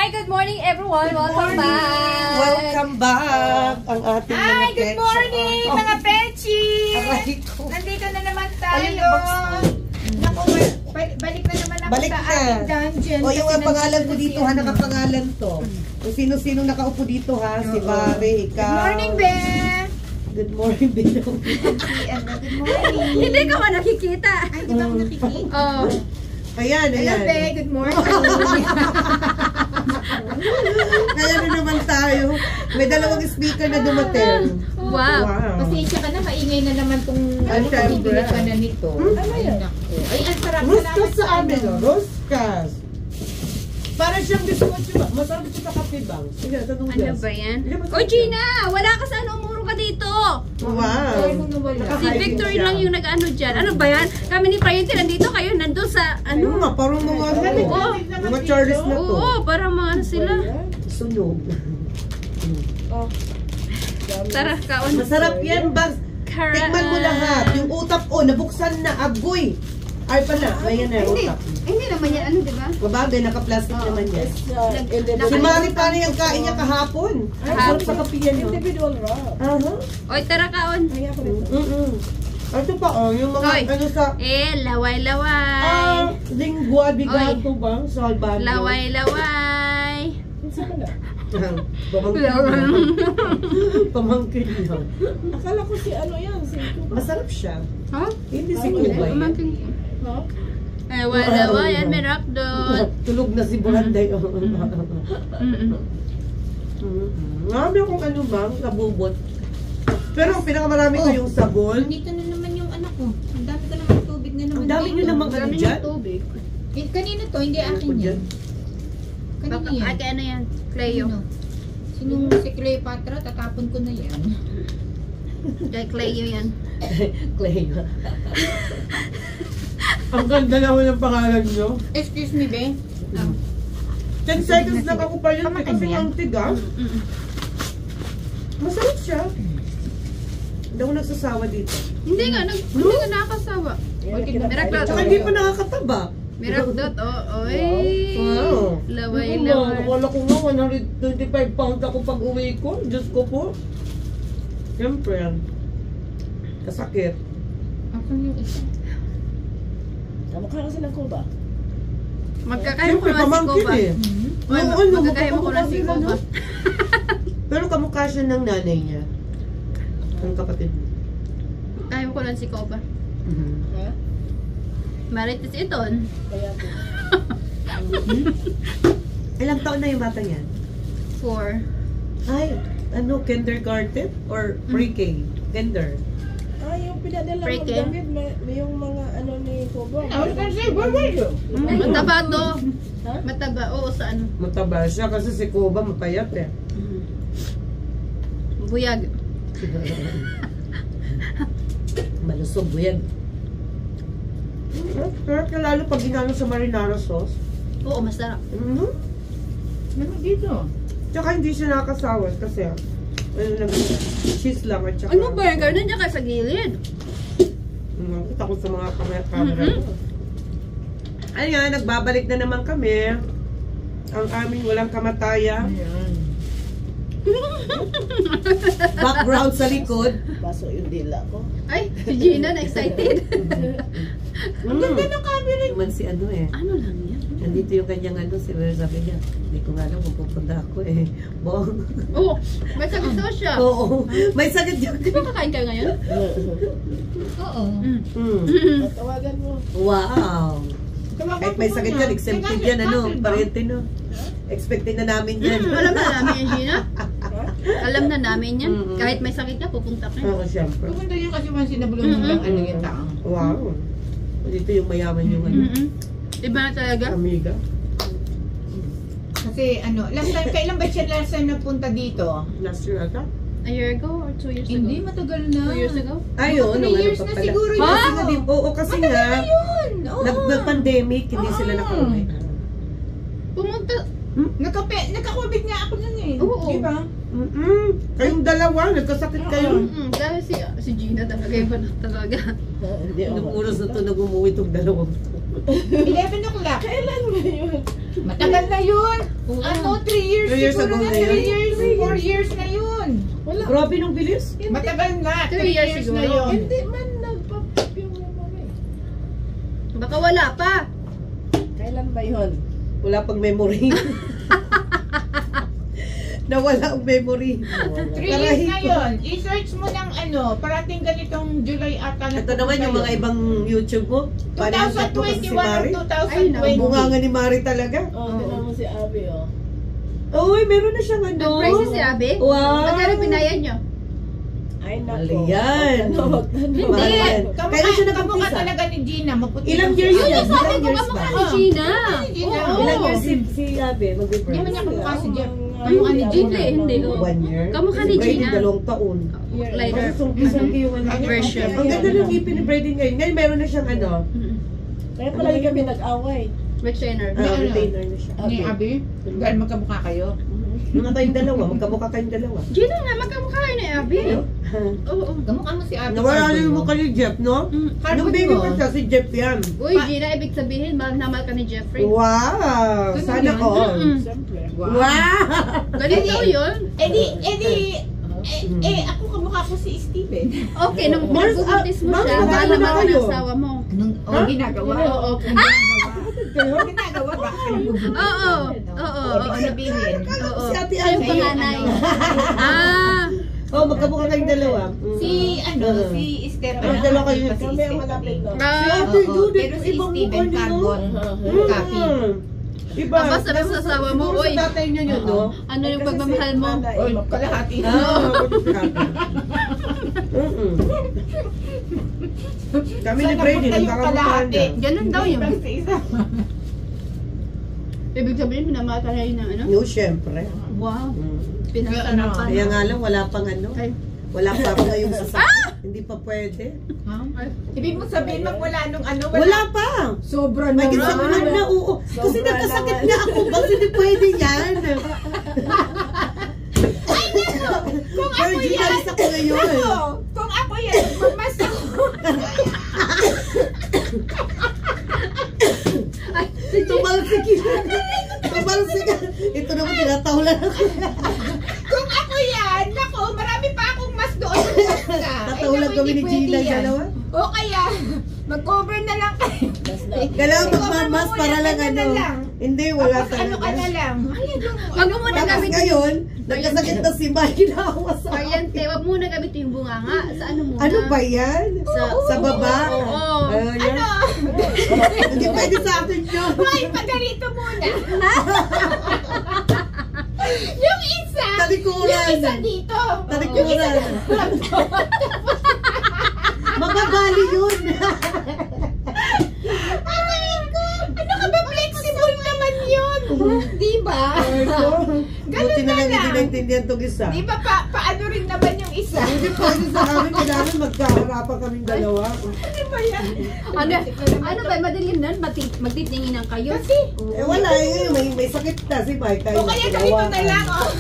Hi, good morning everyone. Welcome back. Welcome back ang ating mga Hi, good morning mga Pechi. Aray ko. Nandito na naman Ayun tayo. yung box. Naku, balik na naman ako Balik sa na. ating dungeon. O yung Kasi pangalan ko nandito dito si ha, ano. nakapangalan to. Kung sino-sino nakaupo dito ha, si Mare, ikaw. Good morning, Be. Good morning, Bino. Good morning. Hindi ka ba nakikita? Ay, di ba ako nakikita? Oh. Ayan, Hello, ayan. Be. Good morning. Kaya na naman tayo. May dalawang speaker na dumating. Wow. Pasensya ka na, maingay na naman kung Ay, syempre. bibili ka na nito. Ano yan? Ay, ang sarap. Ruskas sa Salamat amin, ano. Ruskas. Para siyang biscuit ba? Masarap ito sa kape bang? Sige, tanong Ano guys. ba yan? Hindi ba O Gina, wala ka sa ano, umuro ka dito. Wow. Ay, nung nawala. Si Victor lang yung nag-ano dyan. Ano ba yan? Kami ni Payente nandito, kayo nandun sa Ano ano? nga, parang mga Oo. mga Charles na to. Oo, parang mga ano sila. Sunog. Tara, kaon. Masarap yan, Bags. Tikman mo lahat. Yung utap, nabuksan na, agoy. Ay pala, ayan na yung utap. Hindi naman yan, ano diba? Kabagay, naka-plastic naman yan. Si Naka- Mari pa rin ang kain niya kahapon. Sarap sa kape yan, no? Individual wrap. Oy, tara kaon. Ito pa, yung mga, Oy. ano sa, Laway-laway. lingua di gato ba? Salbado. Laway-laway. Pamangkin Pamangkin lang. Akala ko si ano yan, si Kuba. Masarap siya. Ha? Hindi si Kuba yan. Umangking. No? Laway-laway, yan may rakdot. Tulog na si Buranday. Marami akong ano bang, kabubot. Pero ang pinakamarami ko yung sabon. Nandito na naman yung anak ko. Ang dami ko naman tubig na naman Ang dami nyo namang ano dyan. tubig. Kanino to? Hindi akin Ako yan. dyan. Kanino yan? Ate, ano yan? Cleo. Sino? Sinong si Cleopatra? Tatapon ko na yan. Kay Cleo yan. Clay. Ang ganda naman ng pangalan nyo. Excuse me, Be. 10 seconds lang ako pa yun. Kamatay Kasi ba yan? ang tigas. Masarap siya. Hindi ako nagsasawa dito. Hindi nga nakakasawa. Tsaka hindi pa nakakataba. Mirakdot, oy. Wow. Laway-laway. Wala ko nga, 125 pounds ako pag uwi ko. Diyos ko po. Siyempre. Kasakit. Asan yung isa? Kamukha kasi ng Kuba. Magkakahin ko Siyempre, na si pamangkin Koba. eh. Oy, Oo, ano, magkakahin mo ko na si magkakapatid, Koba. ano? Pero kamukha siya ng nanay niya. Ang kapatid mo. Kaya ko lang si Koba. Ha? Marites iton. Kaya ko. Ilang taon na yung bata yan? 4. Ay, ano, kindergarten? Or pre-K? Kinder? Yung pinadala mo Freaky. damit, may yung mga ano ni Kuba. Mataba to. Ha? Mataba, oo sa ano. Mataba siya kasi si Kuba mapayat eh. Buyag. Malusog yan. Pero lalo pag ginano sa marinara sauce. Oo, masarap. Ano dito? Tsaka hindi siya nakakasawa kasi ano lang, cheese lang at tsaka Ano burger? Nandiyan ka sa gilid. Kita ko sa mga camera ko. Ayan, nagbabalik na naman kami. Ang aming walang kamatayan. Background sa likod. Baso yung dila ko. Ay, si Gina na-excited. Ang ganda ng camera. Naman si ano eh. Ano lang yan? Nandito yung kanyang ano, sabi niya, hindi ko nga alam kung pupunta ako eh. Bong. Oo, may sakit daw siya. Oo, may sakit yun. Di ba kakain kayo ngayon? Oo. Tawagan mo. Wow. Kahit may sakit yan, exempted yan, ano, pariente no. Expected na namin yan. Alam na namin yan, Gina. Alam na namin yan. Mm-mm. Kahit may sakit ka, pupunta ka. Oo, siyempre. Pupunta yun kasi man sinabulong lang ano yung taong. Wow. Dito yung mayaman yung ano, Iba na talaga. amiga. Kasi ano, last time, kailan ba siya last time napunta dito? Last year ata? A year ago or 2 years ago? Hindi, matagal na. 2 years ago? Ayun, 3 years na siguro yun. Kasi nga, oo, kasi nga, Yun! Oo. nag-pandemic, hindi sila nakauwi. Pumunta. Nagka-COVID nga ako nun eh. Oo. Di ba? Kayong dalawa, nagkasakit kayo. Dahil si Gina talaga, iba na talaga. Hindi Nung ako. oras na ito, nag-umuwi itong dalawang. 11 o'clock. Kailan ba yun? Matagal na yun. Ano, 3 years 3 years siguro ago na, na yun? 3 years, 4 years na yun. Wala. Grabe nung bilis. Matagal na, 3 3 years years na siguro. yun. Hindi man nagpa-pop yung memory. Baka wala pa. Kailan ba yun? Wala pang memory. Nawala ang memory. 3 years na yun. I-search mo ng ano, parating ganitong July ata na. Ito naman yung mga ibang YouTube mo. Paano yung tatlo kasi si 2021 Mari? or Ay, naku. 2020. Bunga nga ni Mari talaga. Oh, tinan mo si Abby, oh. Uy, meron na siyang ano. Nag-prices si Abby? Wow. Magkano binayan nyo? Ay, nako. Mali yan. Huwag tanong. Mahal yan. Kailan siya Kamukha nag-umpisa? talaga ni Gina. Maputi Ilang lang years siya. yan? Sabi Ilang ko years kamukha ba? ni Gina. Gina. Oo. Ilang years si Abe magbe-birthday? Hindi man niya kamukha si Jeff. Kamukha ni Gina eh, hindi. Oo. 1 year? Kamukha ni Si Brady, Gina. 2 taon. Later. Sungki-sungki yung ano. Version. Ang ganda ng ngipin ni Brady ngayon. Ngayon meron na siyang ano. Kaya palagi kami nag-away. Retainer. Retainer na siya. Ni Abi, dahil magkamukha kayo. Mga tayong dalawa. Magkamukha kayong dalawa. Gina nga, magkamukha kayo ni Abby. Oo. Kamukha mo si Abi. Nawala na yung mukha ni Jeff, no? Carbon Nung baby mo. pa siya, si Jeff yan. Uy, Gina, ibig sabihin, mahal na mahal ka ni Jeffrey. Wow! Ganun Sana yun? all. Siyempre. Wow! Ganito yun. Ako kamukha ko si Steven. Okay, nung Mars, nagbubuntis mo Mars, siya, magkano mahal na na mahal ka ng kayo? asawa mo. Ginagawa. Oo. Ginagawa ba? Oo. Oo. Ibig sabihin. Oo. Si Ate Siya yung Abby. panganay. Ah. Oh, magkamukha kayong dalawa. Si si Stephen. Ang dalawa kayo. Si Kami ang malapit, no? Si Ah. Ate Oo, Judy, pero si ibang Steven mukha niyo, no? Carbon. Copy. Iba. Aba, sabi mo sa asawa mo, Siguro "Uy." sa tatay niyo yun, no? Ano yung pagmamahal mo? Oy, kalahati. Kami ni Brady, nagkakamukhaan na. Ganun daw yun. Sa isa. Ibig sabihin, minamahal ka rin ng ano? No, syempre. Wow. Mm. Pinasarapan. Kaya nga lang, wala pang ano. Ay. Wala pa ako ngayong sasakyan. Hindi pa pwede. Ibig mo sabihin wala nung ano, Wala pa! Sobra May gisang na, oo. Kasi Sobra nagkasakit naman. nga ako. Bakit hindi pwede yan? Kung ako Virginalis ako ngayon. Kung ako yan, magmas ako. Tumalsik yun. Tumalsik. Ito naman tinatahulan ako. Kung ako yan, nako, marami pa akong mas doon. Tatahulan kami ni Gina dalawa. O kaya, mag-cover na lang kayo. Kailangan magmamas para lang ano. Hindi, wala Tapos ano ka na talaga. lang. Wag mo muna Tapos gamitin. ngayon, nagkasakit na si Mike ginawa sa Kuryente, wag muna gamitin yung bunganga. Sa ano muna? Ano ba yan? Sa baba? Oo. Yan. Hindi pwede sa akin yun. Hoy, pagarito muna. Yung isa, Talikuran. yung isa dito. Talikuran. Mabagali yun. Ano ka ba? Flexible naman yun. Di ba? Buti na lang hindi naintindihan itong isa. Di ba paano rin naman yung isa? Hindi pwede sa amin, kailangan magkaharapan kaming dalawa. Di ba yan? Ano ba, madilim na? Magtitinginan kayo? Kasi, Wala, may sakit na si Mike. Tayo o kaya ganito na lang, oh.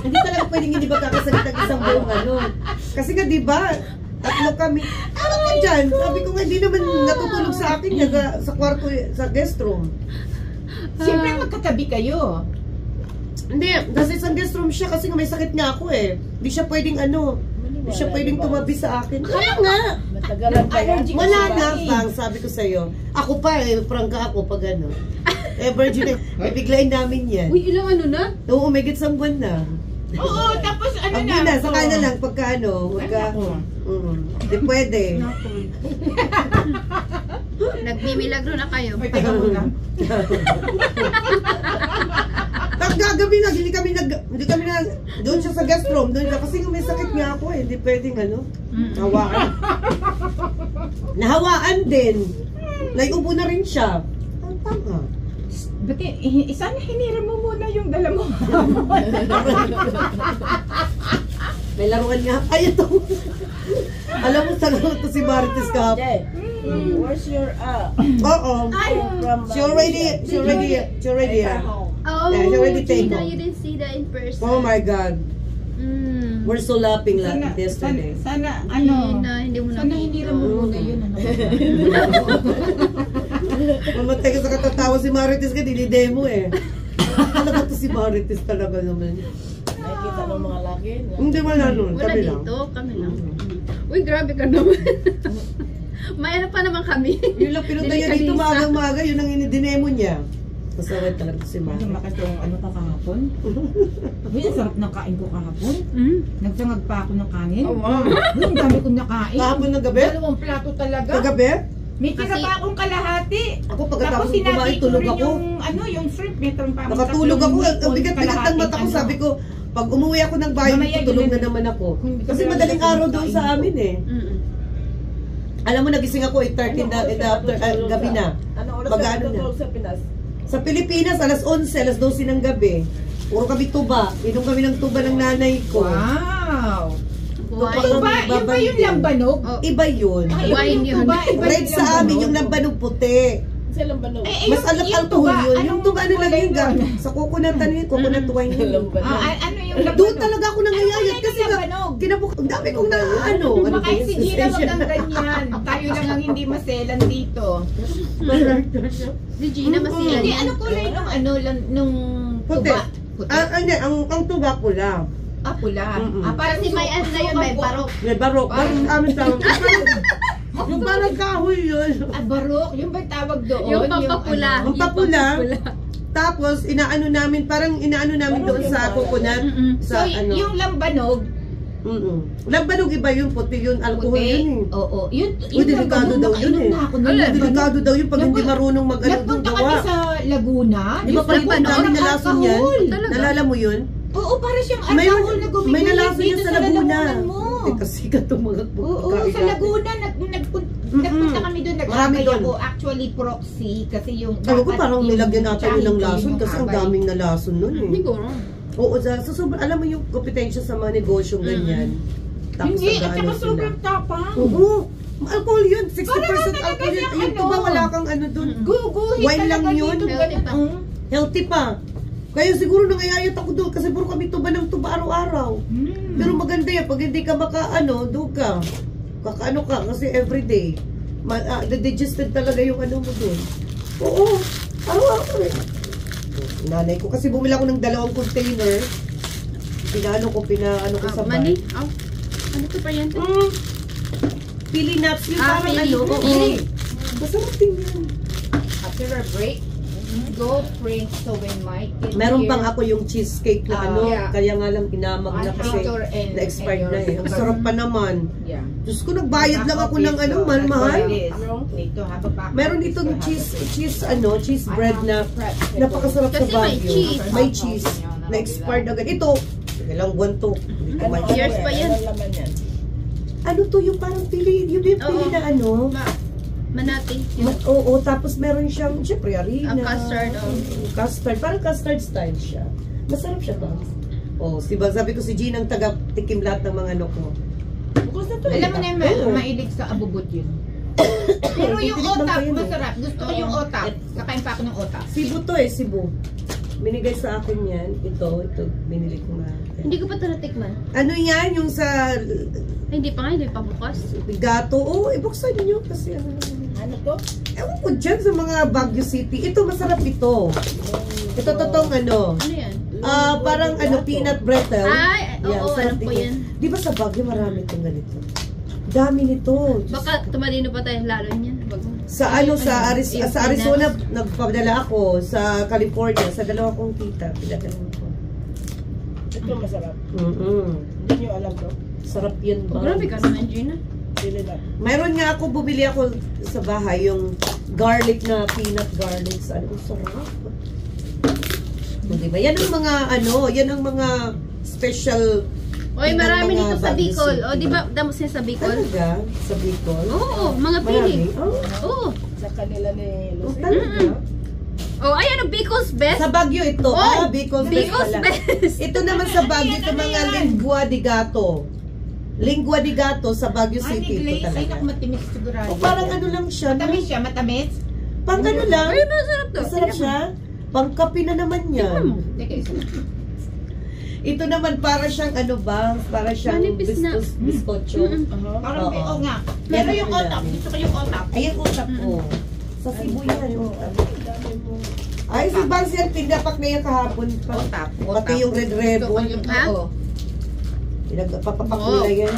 Hindi talaga pwedeng hindi ba kakasakit ng isang buong ano. Kasi nga di ba, tatlo kami. Ano ka dyan? Sabi ko nga, hindi naman natutulog sa akin sa kwarto, sa guest room. Siyempre magkatabi kayo. Hindi, kasi sa guest room siya kasi nga may sakit nga ako eh. Hindi siya pwedeng ano, hindi siya pwedeng tumabi sa akin. Kaya nga. Matagalan pa yan. Wala na, Fang, sabi ko sa'yo. Ako pa eh, prangka ako pag ano. Virgin, bibiglayin namin yan. Uy, ilang ano na? Oo, may gitsang buwan na. Oo, tapos ano Ang na. na, sa kanya lang, pagka ano, magka, hindi pwede. Nagmimilagro na kayo. May teka muna. Gagabi na, hindi kami na, doon siya sa guest room, doon siya, kasi may sakit nga ako eh, hindi pwedeng ano, hawaan. Nahawaan din. Naiubo na rin siya. Ang tama. Sana hiniram mo muna yung dala mo. May laruan nga. Ay, ito. Alam mo, sa laro to si Marites kahapon. Jay, where's your Oo. from She already, Oh, Yeah, she already take Gina, off. you didn't see that in person. Oh my God. Mm. We're so laughing like yesterday. Sana, Gina, hindi mo na. sana hiniram mo muna yun. Ano? Mamatay ka sa katatawa si Marites ka, dili-demo eh. Talaga to si Marites talaga naman. Nakikita ng mga laki. Hindi wala nun, Wala kami lang. dito, kami lang. Uy, grabe ka naman. May ano pa naman kami. Yun lang pinunta niya dito Delikadisa. maaga-maaga, yun ang dinemo niya. Masawit talaga to si Ang Marites. lakas yung ano ka kahapon. Uy, ang sarap ng kain ko kahapon. Mm. Nagsangag pa ako ng kanin. Oh, wow. Uy, ang dami kong nakain. Kahapon ng gabi? 2 plato talaga. Kagabi? May tira Kasi- pa akong kalahati. Ako Tapos pagkatapos sinabi kumain, ko tulog rin ako. yung, ano, yung shrimp. Meron pa akong Nakatulog ako. tatlong Ang hipon, bigat-bigat ng kalahating mata ko. ano. Sabi ko, pag umuwi ako ng bahay, Mamaya tutulog yun na na- naman ako. Hindi Kasi kami madaling alam araw kung doon kain sa ko. amin eh. Mm. Alam mo, nagising ako 8:30 in the after, gabi na. Ano oras Mag-ano ka na? natutulog sa Pinas? Sa Pilipinas, alas 11, alas 12 ng gabi. Puro kami tuba. Inom kami ng tuba ng nanay ko. Wow! Wine. Ito ba? Yun ba yung lambanog? Oh, Iba yun. Ay, Wine yung yun. tuba, iba Red sa amin, yung lambanog puti. Silang ba nung? Mas alam alcohol yun. Yung tuba, ano lang yun, ga? sa coconut, ano yun, coconut wine yun. Silang ba nung? Ano yung lambanog? Doon talaga ako nangayayat kasi nga, lambanog? ang dami kong na ano. Kumakain ba si yun? Gina, wag kang ganyan. Tayo lang ang hindi maselan dito. Si Gina masila Hindi, yan. ano kulay nung ano, nung Puti. tuba? Puti. Hindi, ang tuba ko lang. Pula. Mm-mm. Parang Kasi may ano na yun, may barok. May barok. Barok sa amin tawag. Yung parang kahoy yun. Barok. Yung ba tawag doon? Yung pampapula. ano? Ang papula. Tapos, inaano namin doon sa coconut. Mm-mm. So, Sa ano. yung lambanog, Lambanog iba yun, puti yun, alcohol puti. yun eh. Oo. Yun delikado daw yun eh. nakainom na ako ng Alin? lambanog. Delikado daw yun pag hindi Nagpunta- marunong mag-ano doon Nagpunta gawa. kami sa Laguna. Di ba pag Lambanog? namin nalason yan? Alcohol. Talaga? Nalala mo yun? Oo, para siyang May- alcohol na gumigil May nalason dito yan sa Laguna. lalamunan mo. Kasi katong mga Oo, pagkain sa natin. Laguna, nagpunta kami doon, Marami nag-abay doon. ako, actually proxy, kasi yung... Sabi ko dapat parang yung nilagyan natin tsahin nilang ko lason yung kasi ang abay. daming nalason nun eh. Siguro. Oo, sa sobrang, alam mo yung kompetensya sa mga negosyong ganyan. Tapos Hindi, at nag-ano saka sila. sobrang tapang. Oo, alcohol yun, 60% Parang talaga alcohol yun. siyang Yung ano. tuba wala kang ano dun. Guguhin Wine lang talaga yun. dito, Healthy pa. ganito. Healthy pa. Kaya siguro nangayayat ako doon kasi puro kami tuba ng tuba araw-araw. Pero maganda yan, pag hindi ka makaano, doon ka. Kakaano ka kasi everyday. Digested talaga yung ano mo doon. Oo, araw-araw kami. Nanay ko kasi bumili ako ng 2 container. Pinaano ko sa Mani? bar. Oh. Ano to pa yan? Pili nuts yung Ah, parang pili. ano. Oo. Oo. Masarap din yan. After a break, go print so we might get Meron here. pang ako yung cheesecake na ano, yeah. kaya nga lang inamag na kasi Victor and- na-expired and na eh. Ang yours. sarap pa naman. Yeah. Diyos ko, nagbayad lang ako ng ano, mahal-mahal. Need to have a back. Meron itong cheese bread na napakasarap sa Kasi may Baguio. cheese. May cheese. Na-expired agad. Ito, ilang buwan to. Hindi ko Ano, ma- Years pa yan. Ano laman yan? Ano to, yung parang pili, yung pili Oo. na ano. Manati. Oo, tapos meron siyang, syempre, harina. Custard, oh. Custard, parang custard style siya. Masarap siya ba? Oh, diba, sabi ko si Gina ang taga-tikim lahat ng mga ano ko. Bukas na to. Alam mo na yung Oo. mailig sa abubot yun. Pero yung Titinik lang otak, kayo, eh. masarap. Gusto ko yung otak. Kakain pa ako ng otak. Cebu to eh, Cebu. Binigay sa akin yan. Ito, binili ko na. Hindi ko pa ito natikman. Ano yan, yung sa Ay, hindi pa nga, hindi pa bukas. gato? Oo, ibuksan nyo kasi ano. Ano to? Ewan ko dyan sa mga Baguio City. Ito, masarap ito. Ito, totoong ano. Ano yan? Parang ano, peanut brittle. Ay, oo, sarap alam ko din yan. Di ba sa Baguio marami itong ganito? Dami nito. Baka tumalino pa tayo lalo niyan. Sa ano, sa Yung Arizona, nagpadala ako. Sa California, sa 2 kong tita, pinadala ko. Ito masarap. Mm-mm. Hindi nyo alam to. Sarap yan Oh, ba? grabe ka naman, Gina. Pili na. Mayroon nga ako, bumili ako sa bahay, yung garlic na peanut garlic. Ano, sarap. Diba? Yan ang mga, ano, yan ang mga special. Oy, ng marami mga dito sa Baguio Bicol. City. O, di ba, damos niya sa Bicol? Talaga? Sa Bicol? Oo, mga Marami? pili. Oh, Oo. Sa kanila ni oh, Lucy. talaga? Oh, ayan ang Bicol's best. Sa Baguio ito. Oy, Bicol's best Bicol's pala. best. Ito naman sa Baguio, ito mga lingua di gato. Lingua di gato sa Baguio Ay, City. Ito glaze. Ay, talaga. naku, matimis sigurado. O parang ano lang siya. Matamis siya, matamis. Pang ano lang. Ay, masarap to. Masarap siya. Pang kape na naman yan. Teka, isa. Ito naman para siyang ano ba? Para siyang Manipis na. biskotso. Parang, Oo. oo nga. Yan Pero ang yung ulam. otak, gusto ko yung otak. Ayan usap ko. Sa Cebu yan. Yung Dami mo. Ay, si Bangs yan, pinapak na yan kahapon pa. Pati yung red ribbon. Ha? Oo. Pinagpapapak Oo. nila yan.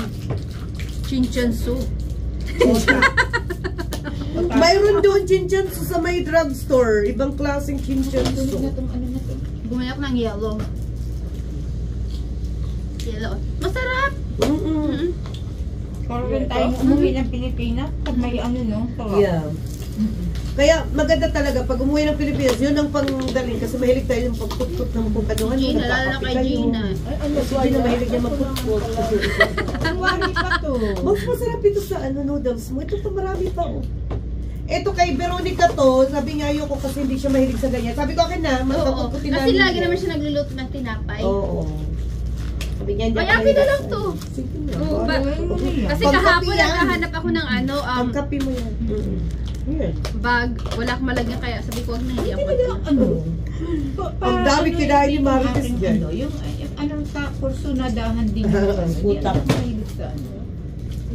Chinchan soup. Mayroon doon chinchan sa may drugstore. Ibang klaseng chinchan Tulog na tong ano na to. Bumili ako ng yellow. Yellow. Masarap! Mm-mm. Parang rin tayong umuwi ng Pilipinas pag may ano no. Sarap. Yeah. Kaya maganda talaga pag umuwi ng Pilipinas, yun ang panggaling kasi mahilig tayo yung pagkutkot ng kung ano-ano. Gina, lalo na kay Gina. Ay, ano Kasi Gina mahilig niya magkutkot. Ang wari pa to. Mas masarap ito sa ano noodles mo. Ito pa marami pa oh. Ito kay Veronica to, sabi niya ayoko kasi hindi siya mahilig sa ganyan. Sabi ko akin na, Oo. magkakutkutin Kasi lagi naman siya nagluluto ng tinapay. Oo. Sabi niya, hindi Ay, ako akin na mahilig lang sa- to. Sige na. Oo, ba? Kasi Pangkapi kahapon yan. naghahanap ako ng ano, Pangkapi mo yan. Yan. bag. Wala akong malagyan kaya sabi ko, wag na hindi ako. Ano? Ang dami kinain ni Marites Ating dyan. ano, yung anong sa kurso na dahan din yung ano. Hindi Putak. ako mahilig sa ano.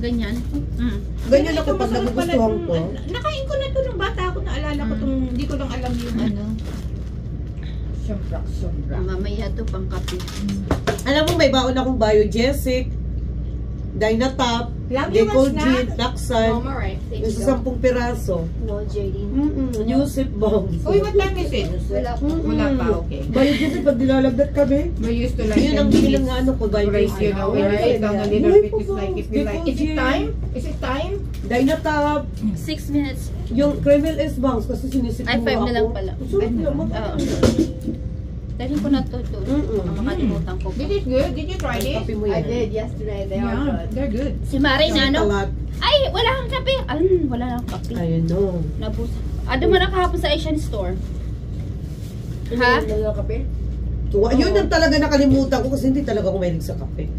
Ganyan. Mm. Ganyan ako Ito, pag masarap pala nagugustuhan tong- ko. Nakain ko na to nung bata ako, naalala ko tong, hindi ko lang alam yung ano. Siyambrak. Mamaya to pang kape. Alam mo, may baon akong Biogesic, Dynatop, Love you, Decolgin, snack. Laksan, right. yung sa 10 piraso. No, JD. Yusip Bombs. Uy, what time is it? Wala po. Wala pa, okay. Biogesic, pag nilalagdat kami, We used to like yun ang them yun ang ano ko, Right, Biogesic. you know, we write down a little bit. It's like, if you like. Is it time? Is it time? Dynatop, 6 minutes. yung Kremel S Bombs, kasi sinisip Ay, mo 5 na ako. lang pala. Sarap naman. Oo. Dalhin ko na to doon. Baka makalimutan ko. This is good. Did you try this? Kape mo yan. yesterday. Yeah, they're good. Si Mare na ano? Kalat. Ay, wala kang kape. Wala lang kape. Ayun no. Nabusa. Dumaan na kahapon sa Asian store. Ha? kape? Yun ang talaga nakalimutan ko kasi hindi talaga ako mahilig sa kape.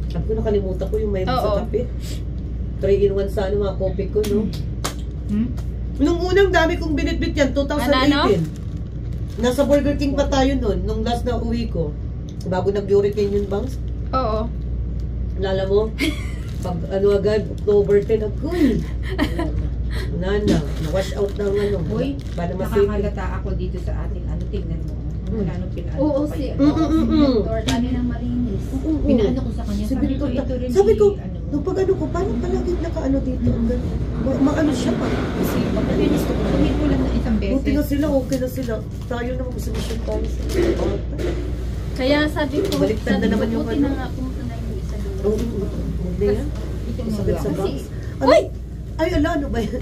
Sabi ko nakalimutan ko yung mahilig sa Oo. kape. 3-in-1 sa ano mga coffee ko, no? Hmm? Nung unang dami kong binitbit yan, 2018. Ano? Nasa Burger King pa tayo nun, nung last na uwi ko. Bago nag-hurricane yun, Bangs. Oo. Alala mo? Pag ano agad, October 10, agoy. Wala na. Na-wash out na ang ano. Uy, Para masipin. nakakalata ako dito sa atin. Ano, tignan mo. Wala nung pinaano Oo, ko si kaya. Door. Lagi nang malinis. Pinaano ko sa kanya. Si Sabi ko, Victor, ito rin sabi ko, ano. nung pag ano ko, parang palagi nakaano dito. Ang ganda. Maano siya pa. Kasi Malinis ko. Tumit ko lang na isang beses. buti na sila, okay na sila. Tayo naman gusto mission tayo sa Kaya sabi ko, Baliktad na naman yung buti ano. na nga pumunta na yung isa doon. Oo, hindi yan. Ito mo Sakit sa lang. box. Ay! Ay, ala, ano ba yan?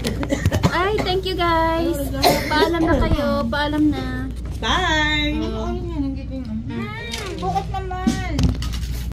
Ay, thank you guys. Paalam na kayo. Paalam na. Bye! Ay, yan. Nandito yung... Bukas naman.